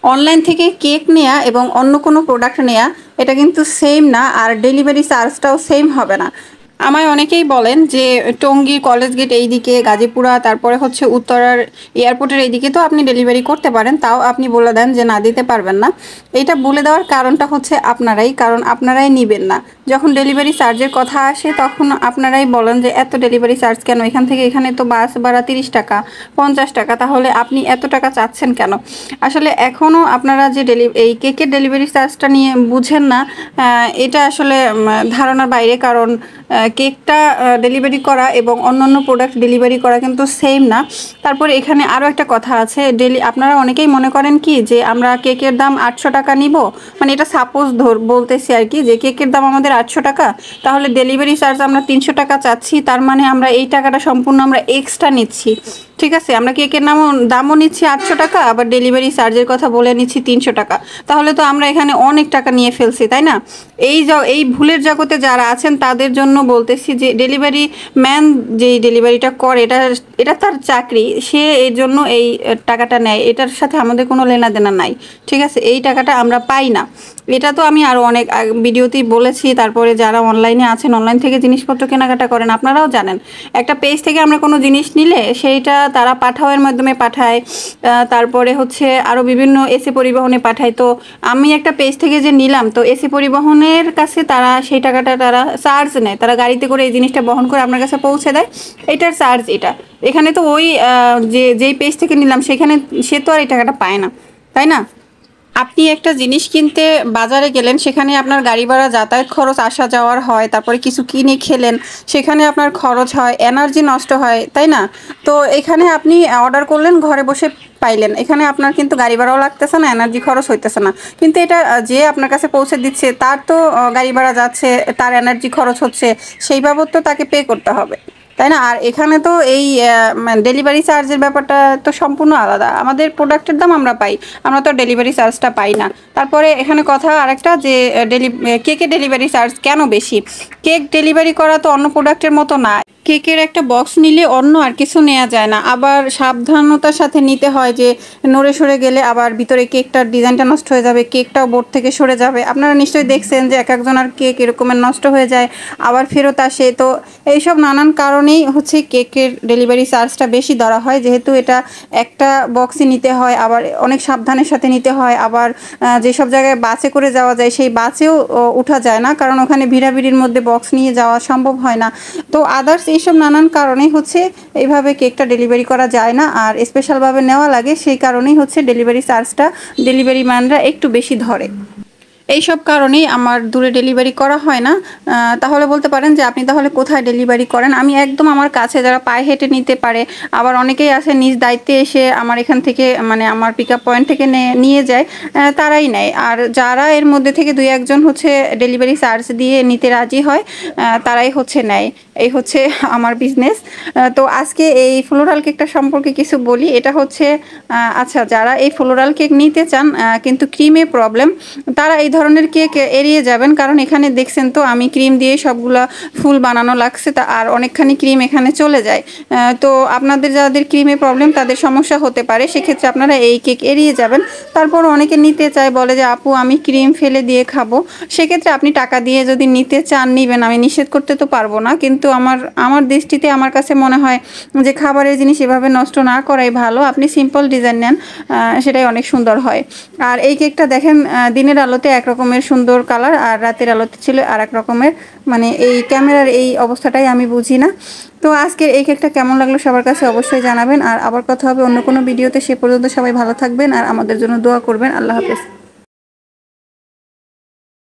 Online থেকে cake নেয়া এবং অন্য কোনো প্রোডাক্ট নেয়া এটা কিন্তু সেম না, আর ডেলিভারি চার্জটাও সেম হবে না। আমায় অনেকেই বলেন যে টঙ্গী কলেজ গেট এইদিকে, গাজীপুরা, তারপরে হচ্ছে উত্তরার এয়ারপোর্টের এইদিকে তো আপনি ডেলিভারি করতে পারেন, তাও আপনি বলে দেন যে না, দিতে পারবেন না। এটা বলে দেওয়ার কারণটা হচ্ছে আপনারাই, কারণ আপনারাই নিবেন না। যখন ডেলিভারি চার্জের কথা আসে তখন আপনারাই বলেন যে এত ডেলিভারি চার্জ কেন, এখান থেকে এখানে তো বাস ভাড়া 30 টাকা 50 টাকা, তাহলে আপনি এত টাকা চাচ্ছেন কেন? আসলে এখনও আপনারা যে এই কেকের ডেলিভারি চার্জটা নিয়ে বুঝেন না, এটা আসলে ধারণার বাইরে। কারণ কেকটা ডেলিভারি করা এবং অন্যান্য প্রোডাক্ট ডেলিভারি করা কিন্তু সেম না। তারপরে এখানে আরও একটা কথা আছে, আপনারা অনেকেই মনে করেন কি যে আমরা কেকের দাম 800 টাকা নিব, মানে এটা সাপোজ বলতেছি আর কি, যে কেকের দাম আমাদের 800 টাকা, তাহলে ডেলিভারি চার্জ আমরা 300 টাকা চাচ্ছি, তার মানে আমরা এই টাকাটা সম্পূর্ণ আমরা এক্সট্রা নিচ্ছি। ঠিক আছে, আমরা কেকের দামও নিচ্ছি 800 টাকা, আবার ডেলিভারি চার্জের কথা বলে নিচ্ছি 300 টাকা, তাহলে তো আমরা এখানে অনেক টাকা নিয়ে ফেলছি, তাই না? এই ভুলের জগতে যারা আছেন তাদের জন্য বলতেছি যে ডেলিভারি ম্যান যেই ডেলিভারিটা করে এটা তার চাকরি, সে এর জন্য এই টাকাটা নেয়, এটার সাথে আমাদের কোনো লেনাদেনা নাই। ঠিক আছে, এই টাকাটা আমরা পাই না। এটা তো আমি আরও অনেক ভিডিওতেই বলেছি। তারপরে যারা অনলাইনে আছেন, অনলাইন থেকে জিনিসপত্র কেনাকাটা করেন, আপনারাও জানেন একটা পেজ থেকে আমরা কোনো জিনিস নিলে সেইটা তারা পাঠাওয়ের মাধ্যমে পাঠায়, তারপরে হচ্ছে আরও বিভিন্ন এসি পরিবহনে পাঠায়। তো আমি একটা পেজ থেকে যে নিলাম, তো এসি পরিবহনের কাছে তারা সেই টাকাটা তারা চার্জ নেয়, তারা গাড়িতে করে এই জিনিসটা বহন করে আপনার কাছে পৌঁছে দেয়, এটার চার্জ এটা। এখানে তো ওই যেই পেজ থেকে নিলাম সেখানে সে তো আর এই টাকাটা পায় না, তাই না? আপনি একটা জিনিস কিনতে বাজারে গেলেন, সেখানে আপনার গাড়ি ভাড়া, যাতায়াত খরচ, আসা যাওয়ার হয়, তারপরে কিছু কিনে খেলেন, সেখানে আপনার খরচ হয়, এনার্জি নষ্ট হয়, তাই না? তো এখানে আপনি অর্ডার করলেন, ঘরে বসে পাইলেন, এখানে আপনার কিন্তু গাড়ি ভাড়াও লাগতেছে না, এনার্জি খরচ হইতেছে না, কিন্তু এটা যে আপনার কাছে পৌঁছে দিচ্ছে তার তো গাড়ি ভাড়া যাচ্ছে, তার এনার্জি খরচ হচ্ছে, সেই বাবদ তো তাকে পে করতে হবে, তাই না? আর এখানে তো এই ডেলিভারি চার্জের ব্যাপারটা তো সম্পূর্ণ আলাদা। আমাদের প্রোডাক্টের দাম আমরা পাই, আমরা তো ডেলিভারি চার্জটা পাই না। তারপরে এখানে কথা আরেকটা, যে কেকের ডেলিভারি চার্জ কেন বেশি? কেক ডেলিভারি করা তো অন্য প্রোডাক্টের মতো না। কেকের একটা বক্স নিলে অন্য আর কিছু নেওয়া যায় না, আবার সাবধানতার সাথে নিতে হয়, যে নড়ে সরে গেলে আবার ভিতরে কেকটার ডিজাইনটা নষ্ট হয়ে যাবে, কেকটাও বোর্ড থেকে সরে যাবে। আপনারা নিশ্চয়ই দেখছেন যে এক একজনের কেক এরকমের নষ্ট হয়ে যায়, আবার ফেরত আসে। তো এইসব নানান কারণেই হচ্ছে কেকের ডেলিভারি চার্জটা বেশি ধরা হয়, যেহেতু এটা একটা বক্সই নিতে হয়, আবার অনেক সাবধানের সাথে নিতে হয়। আবার যেসব জায়গায় বাসে করে যাওয়া যায় সেই বাসেও ওঠা যায় না, কারণ ওখানে ভিড়াভিড়ির মধ্যে বক্স নিয়ে যাওয়া সম্ভব হয় না। তো আদার্স এইসব নানান কারণেই হচ্ছে এইভাবে কেকটা ডেলিভারি করা যায় না, আর স্পেশালভাবে নেওয়া লাগে, সেই কারণেই হচ্ছে ডেলিভারি চার্জটা ডেলিভারি ম্যানরা একটু বেশি ধরে। এইসব কারণেই আমার দূরে ডেলিভারি করা হয় না। তাহলে বলতে পারেন যে আপনি তাহলে কোথায় ডেলিভারি করেন? আমি একদম আমার কাছে, যারা পায়ে হেঁটে নিতে পারে, আবার অনেকেই আছে নিজ দায়িত্বে এসে আমার এখান থেকে, মানে আমার পিক আপ পয়েন্ট থেকে নিয়ে যায়, তারাই নেয়। আর যারা এর মধ্যে থেকে 2-1 জন হচ্ছে ডেলিভারি চার্জ দিয়ে নিতে রাজি হয়, তারাই হচ্ছে নেয়। এই হচ্ছে আমার বিজনেস। তো আজকে এই ফ্লোরাল কেকটা সম্পর্কে কিছু বলি। এটা হচ্ছে আচ্ছা, যারা এই ফ্লোরাল কেক নিতে চান কিন্তু ক্রিমে প্রবলেম, তারা এই ধরনের কেক এড়িয়ে যাবেন, কারণ এখানে দেখছেন তো আমি ক্রিম দিয়ে সবগুলা ফুল বানানো লাগছে, তা আর অনেকখানি ক্রিম এখানে চলে যায়। তো আপনাদের যাদের ক্রিমে প্রবলেম তাদের সমস্যা হতে পারে, সেক্ষেত্রে আপনারা এই কেক এড়িয়ে যাবেন। তারপর অনেকে নিতে চায়, বলে যে আপু আমি ক্রিম ফেলে দিয়ে খাবো, সেক্ষেত্রে আপনি টাকা দিয়ে যদি নিতে চান নিবেন, আমি নিষেধ করতে তো পারবো না, কিন্তু আমার দৃষ্টিতে আমার কাছে মনে হয় যে খাবারের জিনিস এভাবে নষ্ট না করাই ভালো। আপনি সিম্পল ডিজাইন নেন, সেটাই অনেক সুন্দর হয়। আর এই কেকটা দেখেন, দিনের আলোতে এক রকমের সুন্দর কালার, আর রাতের আলোতে ছিল আর এক রকমের, মানে এই ক্যামেরার এই অবস্থাটাই আমি বুঝি না। তো আজকের এই কেকটা কেমন লাগলো সবার কাছে অবশ্যই জানাবেন, আর আবার কথা হবে অন্য কোনো ভিডিওতে। সে পর্যন্ত সবাই ভালো থাকবেন আর আমাদের জন্য দোয়া করবেন। আল্লাহ হাফেজ।